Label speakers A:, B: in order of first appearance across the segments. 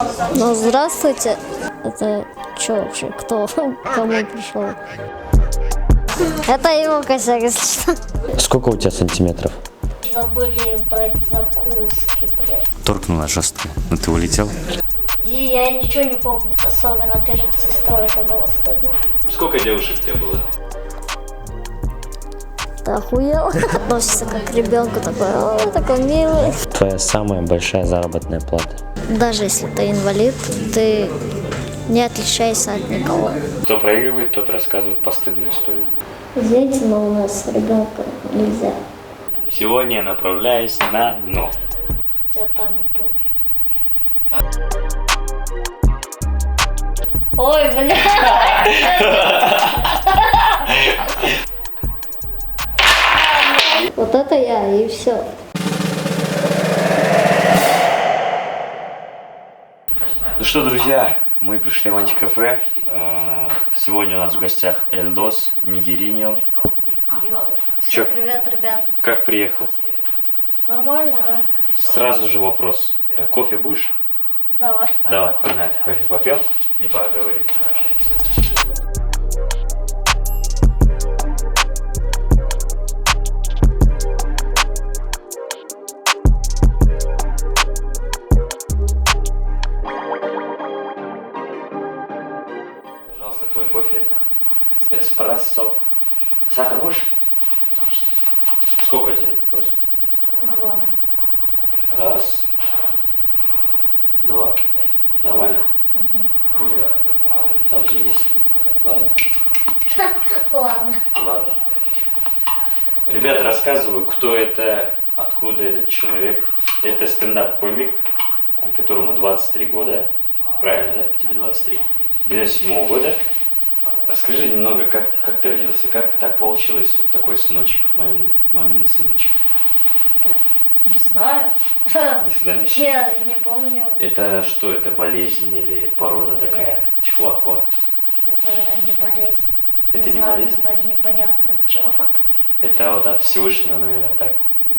A: Ну, здравствуйте. Это что вообще? Кто? Кому пришел? Это его косяк, если что.
B: Сколько у тебя сантиметров?
A: Забыли брать закуски, блядь.
B: Торкнула жестко. Ну ты улетел?
A: И я ничего не помню. Особенно перед сестрой это было стыдно.
C: Сколько девушек у тебя было?
A: Ты охуел? Относится как к ребенку, такой милый.
B: Твоя самая большая заработная плата?
A: Даже если ты инвалид, ты не отличаешься от никого.
C: Кто проигрывает, тот рассказывает постыдную историю.
A: Извините, но у нас ребенка нельзя.
C: Сегодня я направляюсь на дно.
A: Хотя там и был. Ой, бля! Вот это я, и все.
C: Ну что, друзья, мы пришли в антикафе. Сегодня у нас в гостях Эльдос Нигериньо. Чё?
A: Привет, ребят.
C: Как приехал?
A: Нормально, да?
C: Сразу же вопрос. Кофе будешь?
A: Давай.
C: Давай, погнали. Кофе попьем? Не поговорим, общаемся. Пожалуйста, твой кофе. Эспрессо. Сахар будешь? Сколько тебе положить?
A: Два.
C: Раз. Два. Нормально? Или там же есть. Ладно.
A: Ладно.
C: Ладно. Ребят, рассказываю, кто это, откуда этот человек. Это стендап-комик, которому 23 года. Правильно, да? Тебе 23. 97-го года. Расскажи немного, как ты родился, как так получилось, вот такой сыночек, мамин сыночек.
A: Не знаю.
C: Не знаешь?
A: Я не помню.
C: Это что, это болезнь или порода такая? Чихуахуа.
A: Это не болезнь.
C: Это не
A: знаю,
C: болезнь?
A: Это непонятно, что.
C: Это вот от Всевышнего, наверное, так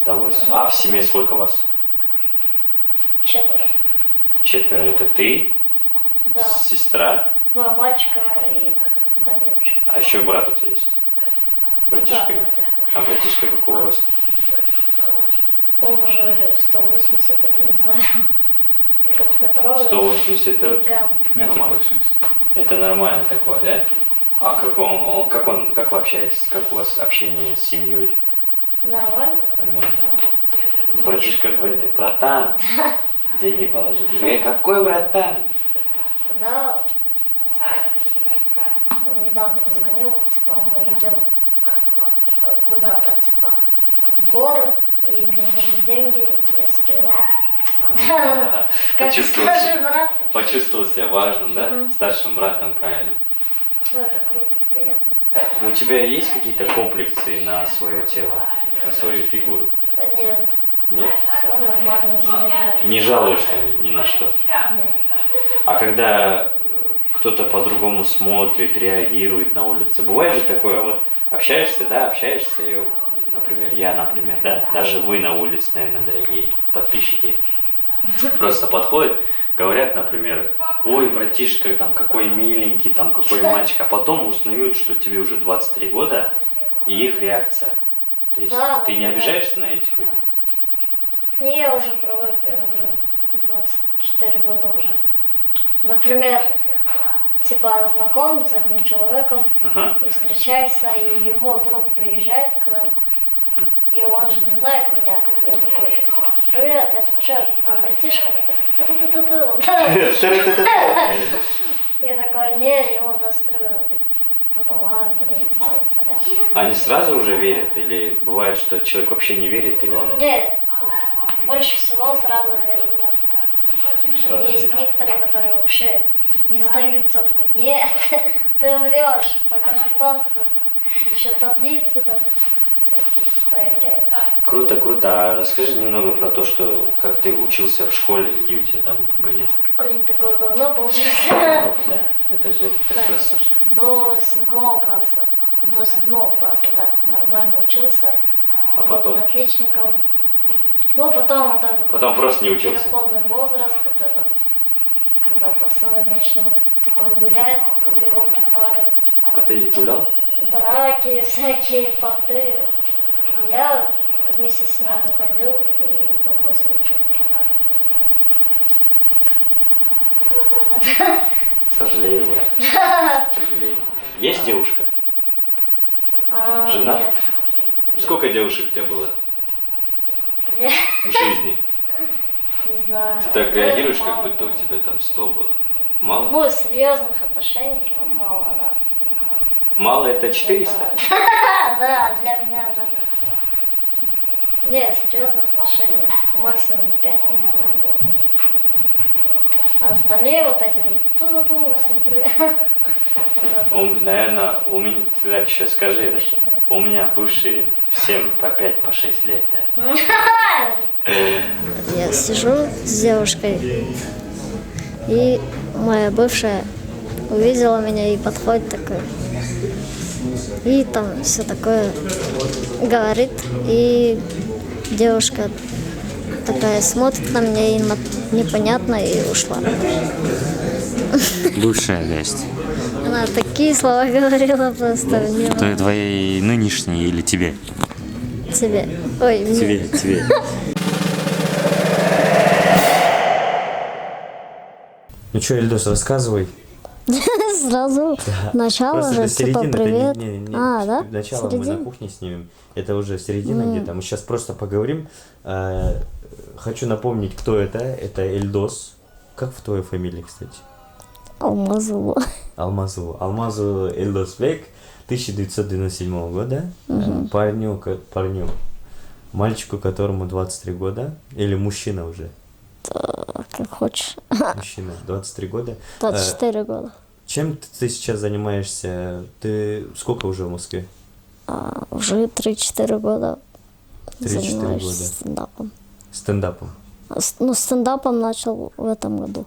C: далось. А в семье сколько вас?
A: Четверо.
C: Четверо. Это ты,
A: Да.
C: сестра,
A: Два мальчика и два девочек.
C: а еще брат у тебя есть? Братишка?
A: Да, братишка.
C: А братишка какого роста?
A: Он уже 180, или не знаю. Двухметровый.
C: 180 это
A: Гигант.
C: нормально. Это нормально такое, да? А как вы общаетесь? Как у вас общение с семьей?
A: Нормально.
C: Нормально. Братишка звонит, братан, деньги положи. Какой братан?
A: Когда он недавно позвонил, типа мы идем куда-то, типа в горы, и мне нужны деньги, и я скинула. Как старший брат.
C: Почувствовал себя важным, да? Старшим братом, правильно.
A: Ну, это круто, приятно.
C: У тебя есть какие-то комплексы на свое тело, на свою фигуру?
A: Нет,
C: Нет?
A: все нормально, мне нравится.
C: Не жалуешься ни на что?
A: Нет.
C: А когда кто-то по-другому смотрит, реагирует на улице, бывает же такое, вот общаешься, и, например, да, даже вы на улице, наверное, дорогие подписчики, просто подходят, говорят, например, ой, братишка, там, какой миленький, там, какой мальчик, а потом узнают, что тебе уже 23 года, и их реакция. То есть
A: Да,
C: ты не
A: да.
C: обижаешься на этих людей?
A: Не, я уже привык, я уже 24 года уже. Например, типа знаком с одним человеком,
C: Ага.
A: и встречается, и его друг приезжает к нам, и он же не знает меня. И он такой, привет, это что, там братишка? Я такой, не, ему достроила. Потом, блин, сорян.
C: Они сразу уже верят? Или бывает, что человек вообще не верит, и он
A: Не, больше всего сразу верят, да.
C: сразу
A: Есть
C: верит?
A: некоторые, которые вообще не сдаются, такой, нет, ты врешь, покажи паспорт, еще таблицы там всякие проверяют.
C: Круто, круто. А расскажи немного про то, что как ты учился в школе, какие у тебя там были.
A: Блин, такое говно получилось.
C: Да? Это же прекрасно.
A: До 7 класса. До 7 класса, да, нормально учился.
C: А
A: Был
C: потом?
A: отличником. Ну, потом вот этот
C: Потом просто не учился.
A: переходный возраст, вот этот когда пацаны начнут типа гулять, уроки парят,
C: А ты гулял?
A: драки, всякие понты. Я вместе с ним уходил и забросил учебу.
C: Сожалею, брат. Сожалею. Есть девушка? Жена?
A: Нет.
C: Сколько девушек у тебя было
A: Бля,
C: в жизни?
A: не знаю.
C: Ты так реагируешь,
A: Мало.
C: как будто у тебя там 100 было. Мало?
A: Ну, серьезных отношений там мало, да.
C: Мало это 400?
A: Да, для меня, да. Не, серьезных отношений максимум 5, наверное, было. А остальные вот эти, ту-ту-ту, всем привет.
C: Наверное, у меня, ты так еще скажи, это,
A: Вообще нет.
C: у меня бывшие всем по 5, по 6 лет, да.
A: Я сижу с девушкой, и моя бывшая увидела меня и подходит такой. И там все такое говорит, и девушка такая смотрит на меня, и непонятно, и ушла.
B: Бывшая, то есть.
A: Она такие слова говорила просто мне.
B: То твоей нынешней или тебе?
A: Тебе. Ой, мне.
B: Тебе. Ну что, Ильдус, рассказывай.
A: Сразу начало
B: Просто
A: же,
B: до
A: типа,
B: середины,
A: привет.
B: не,
A: Да?
B: начало мы
A: Середина?
B: на кухне снимем. Это уже середина где-то. Мы сейчас просто поговорим. Хочу напомнить, кто это. Это Эльдос. Как в твоей фамилии, кстати?
A: Алмазова.
B: Алмазу Эльдосбек, 1997 года. Парню, мальчику, которому 23 года. Или мужчина уже.
A: Как хочешь.
B: Мужчина, 23 года.
A: 24 года.
B: Чем ты сейчас занимаешься? Ты сколько уже в Москве?
A: Уже 3-4 года
B: 3-4
A: занимаюсь
B: года.
A: стендапом.
B: Стендапом.
A: Ну, стендапом начал в этом году.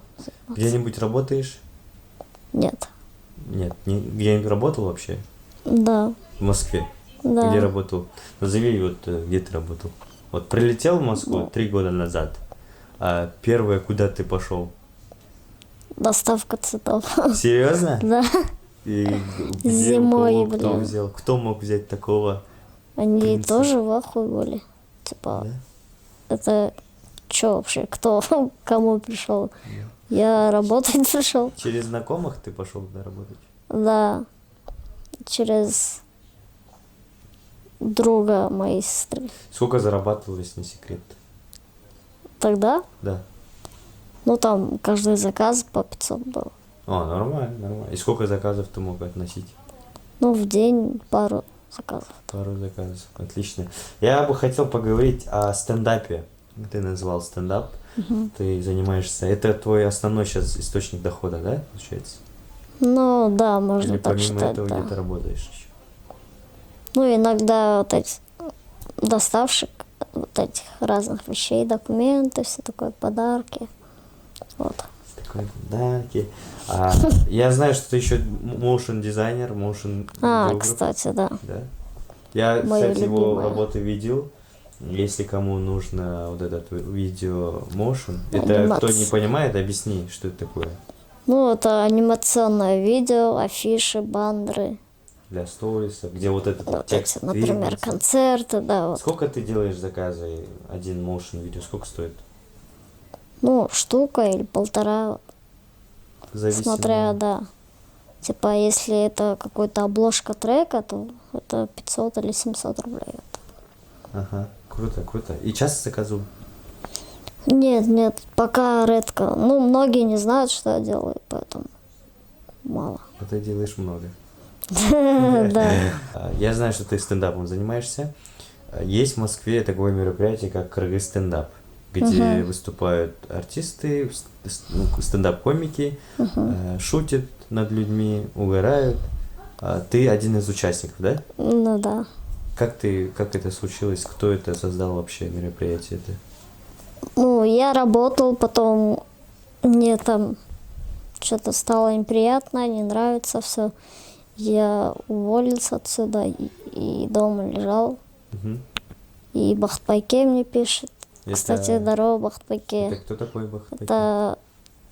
B: Где-нибудь работаешь?
A: Нет.
B: Нет, где-нибудь работал вообще?
A: Да.
B: В Москве?
A: Да.
B: Где работал? Назови, где ты работал. Вот прилетел в Москву 3 года назад, а первое, куда ты пошел?
A: Доставка цветов.
B: Серьезно?
A: Да.
B: И где,
A: Зимой,
B: у кого, кто
A: блин.
B: взял? Кто мог взять такого?
A: Они
B: принца?
A: тоже в ахуе были. Типа,
B: Да?
A: это что вообще? Кто кому пришел? Я работать пришел.
B: Через знакомых ты пошел туда работать?
A: Да. Через друга моей сестры.
B: Сколько зарабатывал, если не секрет?
A: Тогда,
B: Да.
A: ну там каждый заказ по 500 был.
B: Нормально. И сколько заказов ты мог относить?
A: Ну, в день пару заказов.
B: Пару заказов. Отлично. Я бы хотел поговорить о стендапе. Ты назвал стендап. Ты занимаешься. Это твой основной сейчас источник дохода, да, получается?
A: Ну, да, можно
B: Или
A: так
B: помимо
A: считать,
B: этого
A: да.
B: где-то работаешь еще?
A: Ну, иногда вот эти доставщик вот этих разных вещей, документы, все такое, подарки. Вот.
B: Такой, да, окей. Я знаю, что ты еще motion дизайнер, motion видеограф.
A: Кстати, да.
B: Да. Я,
A: Моя
B: кстати, его
A: любимая.
B: работы видел. Если кому нужно вот этот видео motion, это кто
A: Анимация.
B: не понимает, объясни, что это такое.
A: Ну, это анимационное видео, афиши, баннеры.
B: Для сториса, где вот этот
A: Вот
B: текст
A: эти, например,
B: двигается.
A: концерты, да, вот.
B: Сколько ты делаешь заказы, один motion видео, сколько стоит?
A: Ну, штука или полтора,
B: Зависимо.
A: смотря, да. Типа, если это какая-то обложка трека, то это 500 или 700 рублей.
B: Ага, круто. И часто заказывал?
A: Нет, пока редко. Ну, многие не знают, что я делаю, поэтому мало.
B: А ты делаешь много.
A: Да.
B: Я знаю, что ты стендапом занимаешься. Есть в Москве такое мероприятие, как Кыргыз стендап, где выступают артисты, стендап-комики, шутят над людьми, угорают. Ты один из участников, да?
A: Ну да.
B: Как это случилось? Кто это создал вообще мероприятие это?
A: Ну, я работал, потом мне там что-то стало неприятно, не нравится все. Я уволился отсюда и дома лежал.
B: Мгм.
A: И Бахтбайке мне пишет.
B: Это-
A: Кстати, здорово, Бахтбайке.
B: Это кто такой Бахтаки?
A: Это,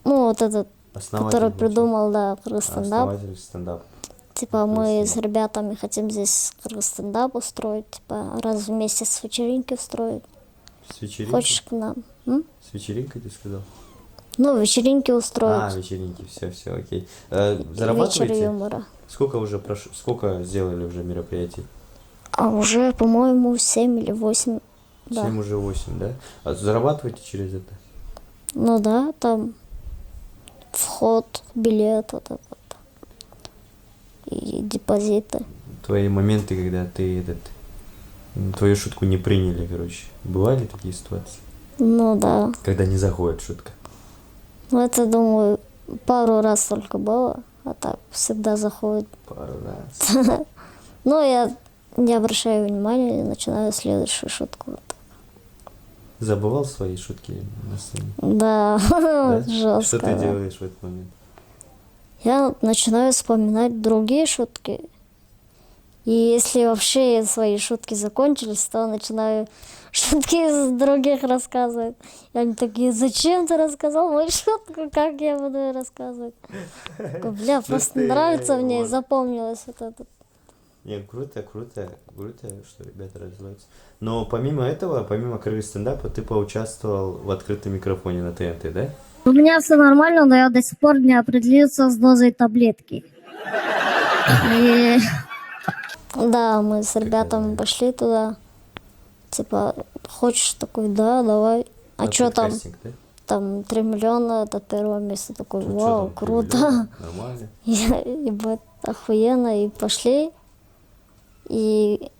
A: ну, вот этот
B: Основатель,
A: который
B: получается.
A: придумал, да, крыс-стендап.
B: Основатель стендап.
A: Типа мы с
B: Крыс-стендап.
A: ребятами хотим здесь крыс-стендап устроить, типа раз в месяц вечеринки устроить.
B: С вечеринки?
A: Хочешь к нам? М?
B: С вечеринкой ты сказал?
A: Ну, вечеринки
B: А,
A: устроить.
B: вечеринки, все, окей.
A: Вечер
B: Зарабатываете?
A: юмора.
B: Сколько сделали уже мероприятий?
A: А уже, по-моему, 7 или 8. Да.
B: 7 уже 8, да? А зарабатываете через это?
A: Ну да, там вход, билет, вот это вот. И депозиты.
B: Твои моменты, когда твою шутку не приняли, короче. Бывали такие ситуации?
A: Ну да.
B: Когда не заходит шутка.
A: Ну это, думаю, пару раз только было, а так всегда заходит.
B: Пару раз.
A: Но я не обращаю внимания и начинаю следующую шутку.
B: Забывал свои шутки на сцене?
A: Да,
B: Да?
A: жестко.
B: Что ты
A: да.
B: делаешь в этот момент?
A: Я начинаю вспоминать другие шутки. И если вообще свои шутки закончились, то начинаю шутки из других рассказывать. И они такие: зачем ты рассказал мою шутку, как я буду ее рассказывать? Такой, бля, просто
B: ты
A: нравится мне, и
B: вот.
A: запомнилось вот это.
B: Не, круто, что ребята развиваются. Но помимо этого, помимо крылья стендапа, ты поучаствовал в открытом микрофоне на ТНТ, да?
A: У меня все нормально, но я до сих пор не определился с дозой таблетки. Да, мы с ребятами пошли туда. Типа, хочешь? Такой, да, давай. А
B: На
A: что там?
B: подкастинг, да?
A: Там 3 миллиона до первого места. Такой,
B: Ну, чё
A: вау,
B: там,
A: круто.
B: привилегия? Нормально.
A: Ебать, охуенно. И пошли. И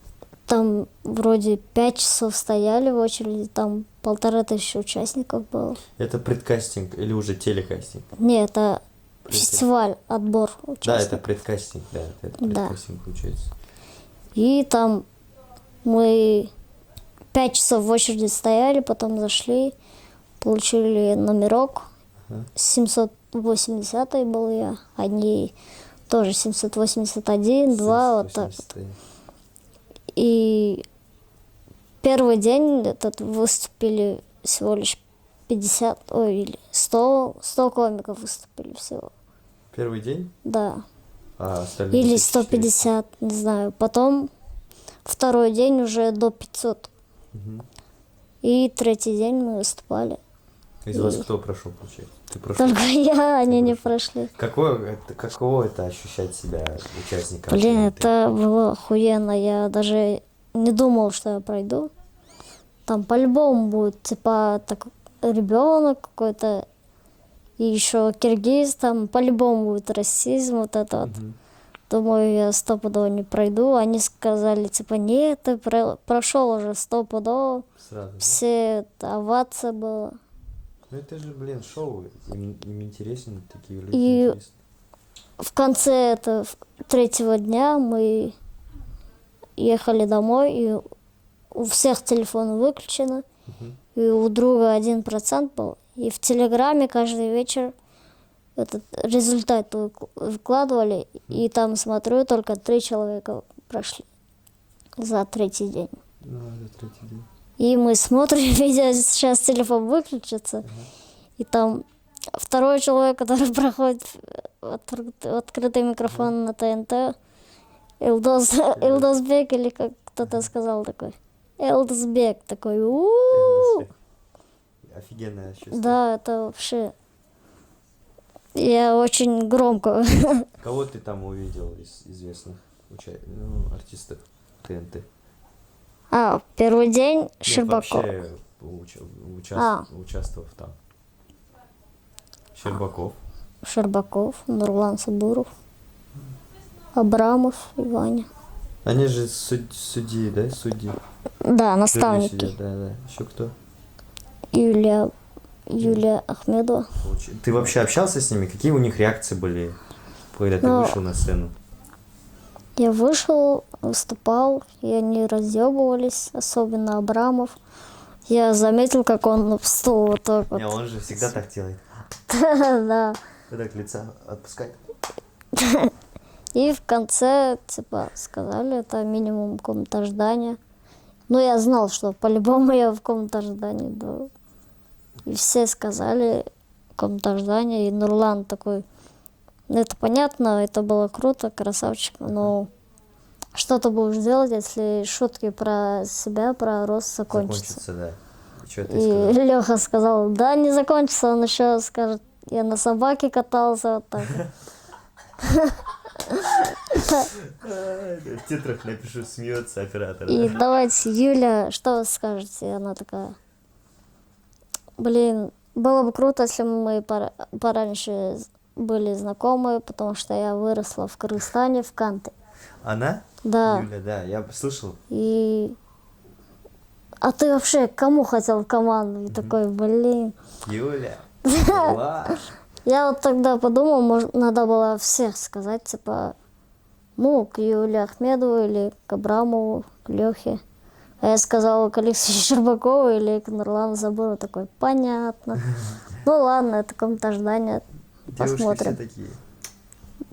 A: там вроде 5 часов стояли в очереди. Там 1500 участников было.
B: Это предкастинг или уже телекастинг?
A: Не, это фестиваль, отбор
B: Да,
A: участников.
B: это предкастинг, да. Это
A: Да.
B: предкастинг получается.
A: И там мы 5 часов в очереди стояли, потом зашли, получили номерок.
B: Ага.
A: 780 был я, они тоже 781, 2, вот так.
B: 80.
A: И первый день этот выступили всего лишь 50, или 100 комиков выступили всего.
B: Первый день?
A: Да.
B: А остальные
A: Или
B: 54?
A: 150, не знаю. Потом второй день уже до 500.
B: Мгм.
A: И третий день мы выступали.
B: Из вас кто прошел, получается? Ты прошел?
A: Только я, они не
B: прошел.
A: прошли.
B: Каково это ощущать себя участником?
A: Блин,
B: ТНТ?
A: это было охуенно. Я даже не думал, что я пройду. Там по-любому будет, типа, так, ребенок какой-то, и еще киргиз, там по-любому будет расизм, вот это вот.
B: Мгм.
A: Думаю, я стопудово не пройду. Они сказали, типа, нет, ты прошел уже стопудово.
B: Сразу, да?
A: Все, овация была.
B: Ну это же, блин, шоу. Им интересен, такие люди
A: И-
B: интересны.
A: В конце третьего дня мы ехали домой, и у всех телефоны выключены,
B: Мгм.
A: и у друга 1% был. И в Телеграме каждый вечер этот результат выкладывали, и там, смотрю, только 3 человека прошли за третий день.
B: Ну, это третий день.
A: И мы смотрим, видео, сейчас телефон выключится, и там второй человек, который проходит открытый микрофон на ТНТ, Элдосбек, или как кто-то сказал такой. Элдосбек такой, у-у-у.
B: Офигенное чувство.
A: Да, это вообще... Я очень громко.
B: Кого ты там увидел из известных артистов ТНТ?
A: Первый день
B: Нет,
A: Щербаков.
B: вообще
A: А.
B: участвовав там. Щербаков.
A: Щербаков, Нурлан Сабуров, Абрамов и Ваня.
B: Они же судьи, да? Судьи.
A: Да,
B: Жюри
A: наставники.
B: сидят, да. Еще кто?
A: Юлия Ахмедова.
B: Ты вообще общался с ними? Какие у них реакции были, когда ты
A: Ну,
B: вышел на сцену?
A: Я вышел, выступал, и они разъебывались, особенно Абрамов. Я заметил, как он встал вот так вот.
B: Не, он же всегда так делает.
A: Да.
B: Вот так лица отпускает.
A: И в конце, типа, сказали, это минимум комната ожидания. Но я знал, что по-любому я в комнате ожидания, да. И все сказали каком-то ожидании, и Нурлан такой, ну, это понятно, это было круто, красавчик, но что ты будешь делать, если шутки про себя, про рост закончатся?
B: Закончится, да. И что ты
A: И
B: сказал?
A: Леха сказал, да, не закончится, он еще скажет, я на собаке катался, вот так.
B: В титрах напишу, смеется оператор.
A: И давайте, Юля, что вы скажете? И она такая, блин, было бы круто, если бы мы пораньше были знакомы, потому что я выросла в Кыргызстане, в Канте.
B: Она?
A: Да.
B: Юля, да, я слышал.
A: И... А ты вообще к кому хотел в команду? И такой, блин.
B: Юля. Класс.
A: Я вот тогда подумал, может, надо было всех сказать, типа, ну, к Юле Ахмедову или к Абрамову, к Лехе. А я сказала к Алексею Щербакову или к Нурлану Забуру. Такой, понятно. Ну ладно, это какое-то ожидание.
B: Девушки
A: Посмотрим.
B: все такие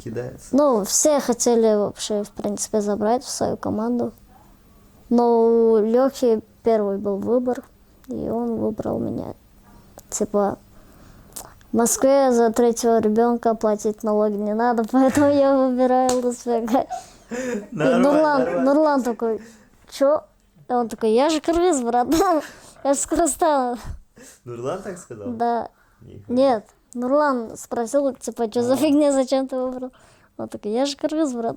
B: кидаются.
A: Ну, все хотели вообще, в принципе, забрать в свою команду. Но у Лехи первый был выбор, и он выбрал меня. Типа, в Москве за третьего ребенка платить налоги не надо, поэтому я выбираю Лас-Вегас. И Нурлан такой, чё? И он такой, я же кыргыз, брат, я же с Кыргызстана.
B: Нурлан так сказал?
A: Да.
B: Нихуя.
A: Нет, Нурлан спросил, типа, что за фигня, зачем ты выбрал? Он такой, я же кыргыз, брат.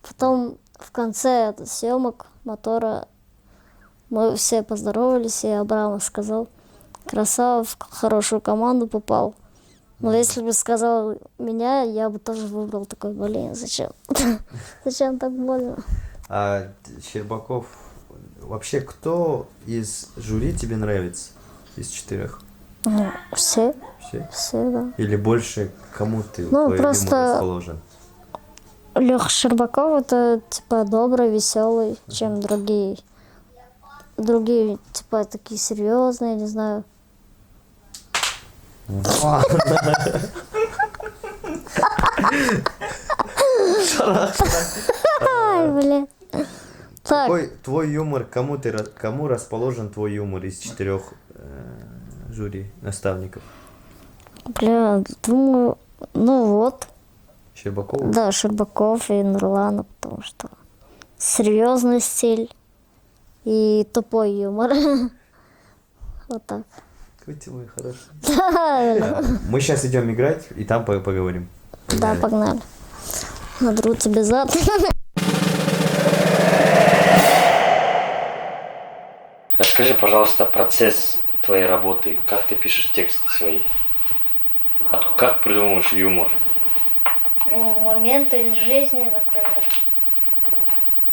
A: Потом в конце съемок мотора мы все поздоровались, и Абрамов сказал, красава, в хорошую команду попал. Но если бы сказал меня, я бы тоже выбрал такой, блин, зачем? Зачем так больно?
B: А Щербаков, вообще кто из жюри тебе нравится? Из 4?
A: Ну, все,
B: Все?
A: да.
B: Или больше кому ты
A: Ну,
B: твой
A: просто-
B: юмор расположен?
A: Леха Щербаков это типа добрый, веселый, чем другие. Другие, типа, такие серьезные, не знаю. Ай, блин. Так,
B: Какой твой юмор, кому расположен твой юмор из 4 жюри наставников?
A: бля, думаю, ну вот,
B: Щербаков?
A: да, Щербаков и Нурлана, потому что серьезный стиль и тупой юмор. Вот так.
B: Какой ты мой хороший.
A: Да,
B: Мы сейчас идем играть, и там поговорим.
A: да, погнали. Надру тебе зад.
C: Расскажи, пожалуйста, процесс твоей работы. Как ты пишешь тексты свои? Как придумываешь юмор?
A: Ну, моменты из жизни, например,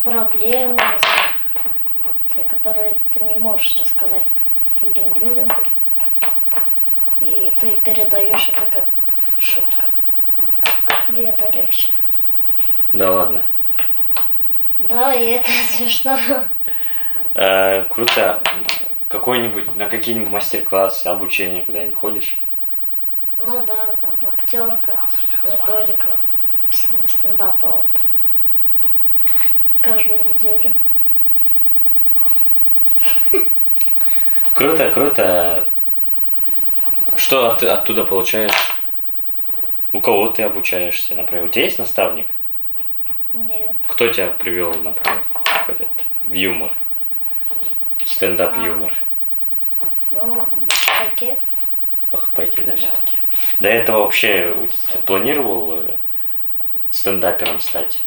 A: проблемы, не знаю, те, которые ты не можешь рассказать другим людям. И ты передаешь это как шутка. И это легче.
C: Да ладно.
A: Да, и это смешно.
C: Круто. На какие-нибудь мастер-классы, обучение куда-нибудь ходишь?
A: Ну да, там актерка, методика, писание стендапа вот. Каждую неделю.
C: Круто, круто. Что ты оттуда получаешь? У кого ты обучаешься, например? У тебя есть наставник?
A: Нет.
C: Кто тебя привел, например, в юмор? Стендап-юмор.
A: Ну, пакет.
C: Пойти, да, все-таки? До этого вообще ты планировал стендапером стать?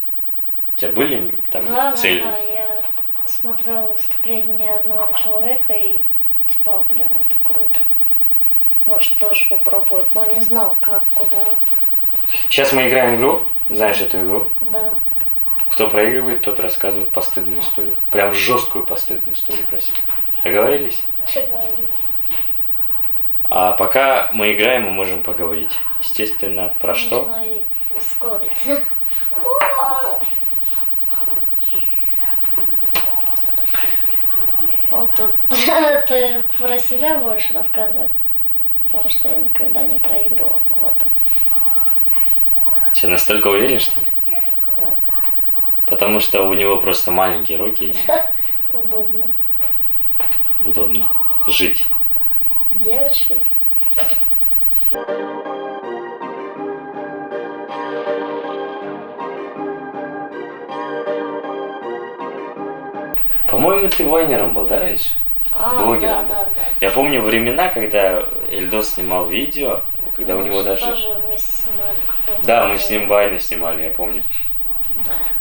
C: У тебя были там
A: Да,
C: цели?
A: да, я смотрела выступление одного человека и типа, бля, это круто. Может тоже попробовать, но не знал как, куда.
C: Сейчас мы играем игру. Знаешь эту игру?
A: Да.
C: Кто проигрывает, тот рассказывает постыдную историю. Прям жесткую постыдную историю про себя. Договорились?
A: Договорились.
C: А пока мы играем, мы можем поговорить. Естественно, про что?
A: Нужно и ускорить. Вот тут ты про себя больше рассказывай, потому что я никогда не проигрывала в этом.
C: Ты настолько уверен, что ли?
A: Да.
C: Потому что у него просто маленькие руки, и
A: Удобно.
C: удобно жить.
A: Девочки.
C: По-моему, ты вайнером был, да, раньше? Блогером был.
A: Да.
C: Я помню времена, когда Эльдос снимал видео, когда у него даже...
A: тоже вместе снимали. какое-то
C: Да, мы
A: время.
C: с ним вайны снимали, я помню.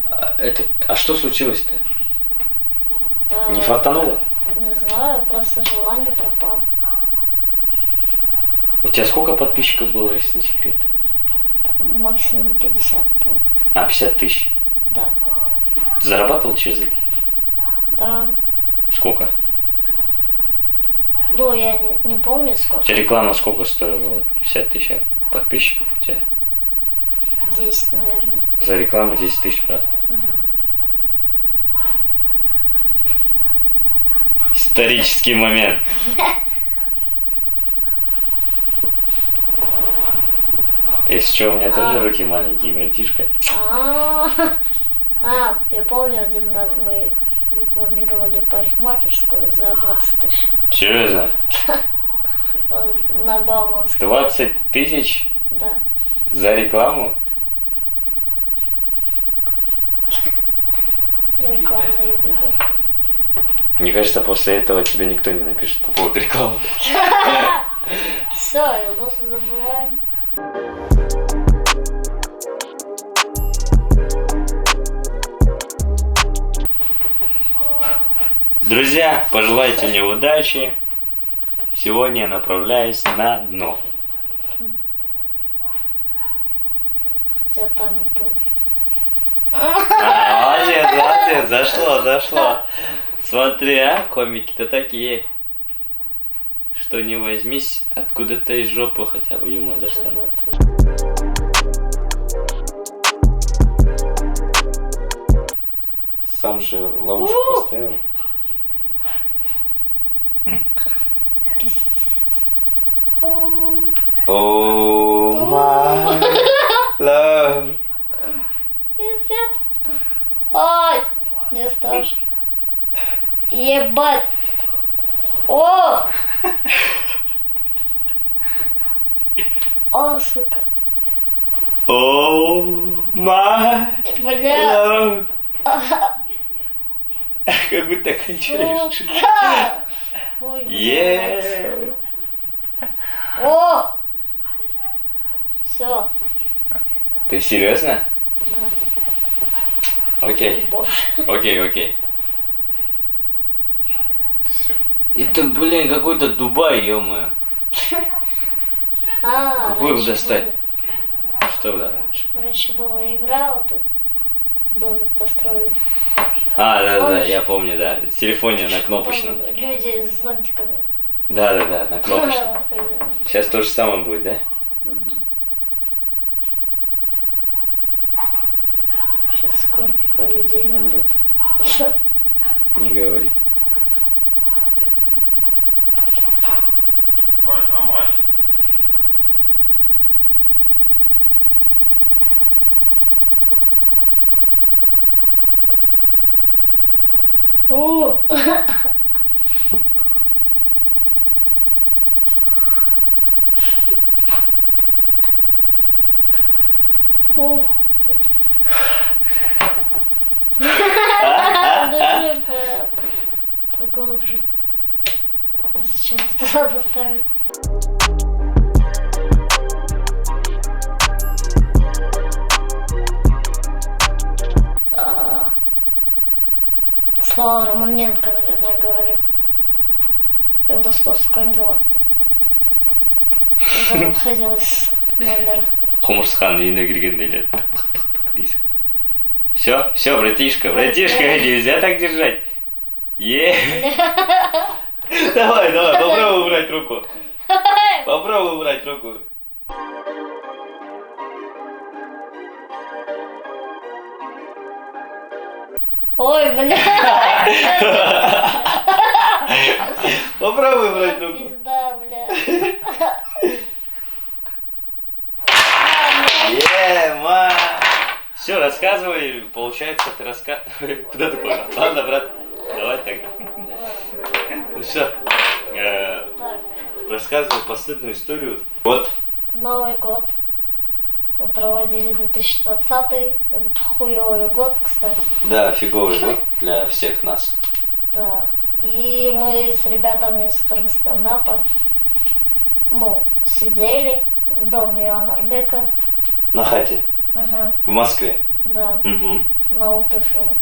A: Да.
C: А что случилось-то?
A: Да,
C: Не фартануло?
A: Не знаю, просто желание пропало.
C: У тебя сколько подписчиков было, если не секрет?
A: Там максимум 50 было.
C: 50 тысяч.
A: Да.
C: Ты зарабатывал через это?
A: Да.
C: Сколько?
A: Ну, я не помню
C: У
A: сколько.
C: тебя реклама сколько стоила? Вот 50 тысяч подписчиков у тебя?
A: 10, наверное.
C: За рекламу 10 тысяч, правда? Исторический момент. Если что, у меня тоже руки маленькие, братишка.
A: Я помню, один раз мы рекламировали парикмахерскую за 20 тысяч.
C: Серьезно?
A: На Бауманской.
C: 20 тысяч
A: Да.
C: за рекламу?
A: Рекламные видео.
C: Мне кажется, после этого тебе никто не напишет по поводу рекламы.
A: Все, Илдосу забываем.
C: Друзья, пожелайте мне удачи. Сегодня я направляюсь на дно.
A: Хотя там и был.
C: Молодец, зашло. Смотри, а, комики-то такие. Что не возьмись, откуда-то из жопы хотя бы юмор достанут. Сам же ловушку поставил.
A: Пиздец.
C: Oh my love.
A: Пиздец. Ой, не страшно. Ебать. О! О, сука.
C: Oh my
A: Бля.
C: love. Как будто кончаешь.
A: Сука. Ой, блядь.
C: Yeah.
A: О! Все.
C: Ты серьезно?
A: Да.
C: Окей.
A: Боже.
C: Окей. Все. Это, блин, какой-то Дубай, ё-моё. Какой
A: раньше
C: достать?
A: было-
C: Что было раньше?
A: Раньше была игра, вот этот домик построить.
C: Да,
A: Помнишь?
C: я помню, да. В телефоне на кнопочном.
A: Там люди с зонтиками.
C: Да, на кнопочном.
A: Охуенно.
C: Сейчас то же самое будет, да?
A: Сейчас сколько людей умрут.
C: Не говори.
A: У. Ух. Даже поглубже. Зачем ты туда поставил? Слава Романенко, наверное, говорил. Илдос, как дела? Когда он выходил из номера.
C: Хумурсхан үйіне кіргенде еледі. Дейсің. Все, братишка, нельзя так держать. Давай, попробуй убрать руку. Попробуй убрать руку.
A: Ой, бля.
C: Попробуй убрать руку.
A: Пизда, бля.
C: Все, рассказывай. Получается, ты рассказываешь. Куда ты понял? Ладно, брат, давай тогда. Ну все.
A: Так,
C: Рассказывай постыдную историю. Вот.
A: Новый год. Мы проводили 2020, этот хуёвый год, кстати.
C: Да, фиговый год для всех нас.
A: Да. И мы с ребятами с стендапа, ну, сидели в доме Ивана Арбека.
C: На хате.
A: Угу,
C: В Москве.
A: да,
C: Угу.
A: на Алтуфьево.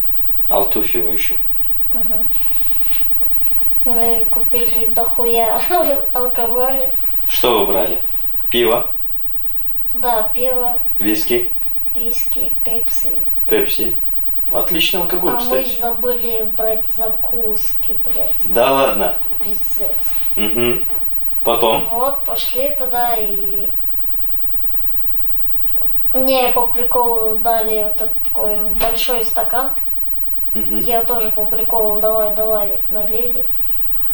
C: Алтуфьево еще.
A: Угу. Мы купили дохуя алкоголя.
C: Что вы брали? Пиво,
A: Да, пиво,
C: виски,
A: виски, пепси.
C: пепси. Отличный алкоголь,
A: А мы
C: кстати.
A: забыли брать закуски, блядь.
C: Да ладно.
A: Пиздец.
C: Угу. Потом.
A: Вот, пошли туда и... Мне по приколу дали вот такой большой стакан.
C: Угу.
A: Я тоже по приколу давай налили.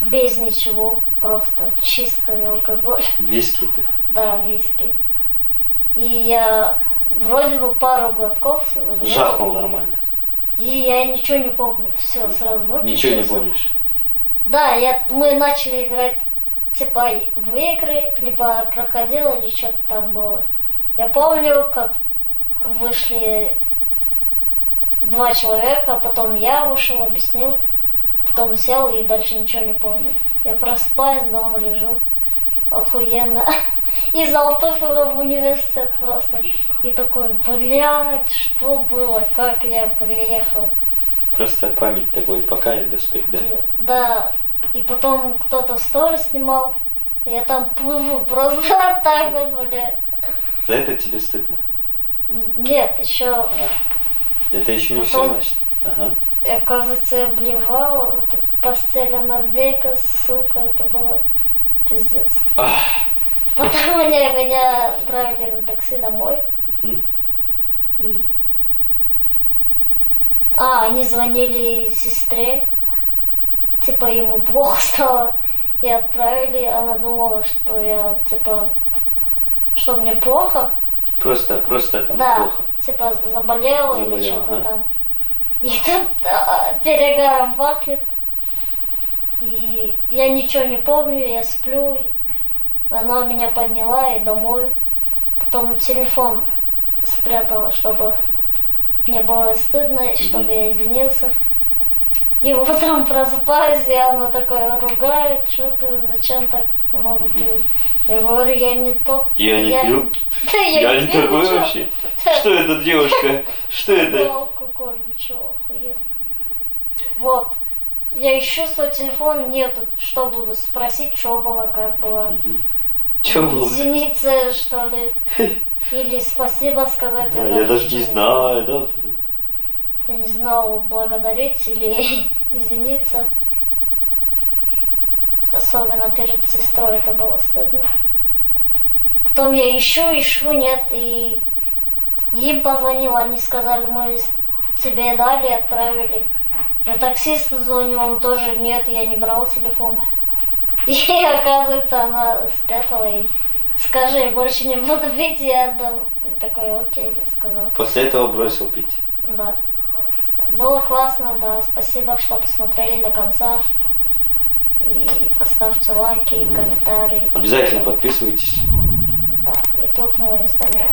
A: Без ничего, просто чистый алкоголь.
C: Виски-то.
A: Да, виски. И я вроде бы пару глотков всего сделал.
C: Жахнул нормально.
A: И я ничего не помню. Все, сразу выключился.
C: Ничего не помнишь.
A: Да, мы начали играть типа в игры, либо крокодил, или что-то там было. Я помню, как вышли 2 человека, потом я вышел, объяснил, потом сел и дальше ничего не помню. Я просыпаюсь, дома лежу, охуенно. Из Алтуфьева в университет просто. И такой, блядь, что было, как я приехал.
C: Просто память такой, пока я доспех, да?
A: Да, и потом кто-то сторис снимал, я там плыву просто так вот, блядь.
C: За это тебе стыдно?
A: Нет, еще,
C: А, это еще не все,
A: Потом-
C: значит. Ага.
A: оказывается, я блевала, вот эта постель Анарбека, сука, это было пиздец.
C: Ах.
A: Потом меня отправили на такси домой,
C: Угу.
A: и... они звонили сестре, типа ему плохо стало, и отправили, она думала, что я, типа, что мне плохо,
C: Просто там
A: да,
C: плохо.
A: типа заболела или
C: Заболела,
A: что-то
C: ага.
A: там. И тут перегаром пахнет. И я ничего не помню, я сплю. Она меня подняла и домой. Потом телефон спрятала, чтобы мне было стыдно, и чтобы я извинился. И утром просыпаюсь, и она такая ругает, что ты, зачем так много пил. Я говорю, я не то.
C: Я не пью.
A: Да,
C: Я не
A: пью,
C: такой
A: ничего.
C: вообще. Что это, девушка? Что это?
A: Алкоголь, вы чего, охуели? Вот. Я ищу свой телефон, нету, чтобы спросить, что было, как было.
C: Че было?
A: Извиниться, что ли? Или спасибо сказать.
C: Да, я даже не
A: ничего
C: знаю, да, вот это вот.
A: Я не знала, благодарить или извиниться. Особенно перед сестрой это было стыдно. Потом я ищу, нет, и им позвонила, они сказали, мы тебе дали, отправили. Я таксисту звоню, он тоже нет, я не брал телефон. И оказывается, она спрятала и скажи, я больше не буду пить, я отдам. И такой, окей, я сказал.
C: После этого бросил пить.
A: Да. Кстати, было классно, да. Спасибо, что посмотрели до конца. И поставьте лайки, комментарии.
C: Обязательно подписывайтесь.
A: Да. И тут мой инстаграм.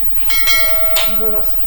A: Жду вас.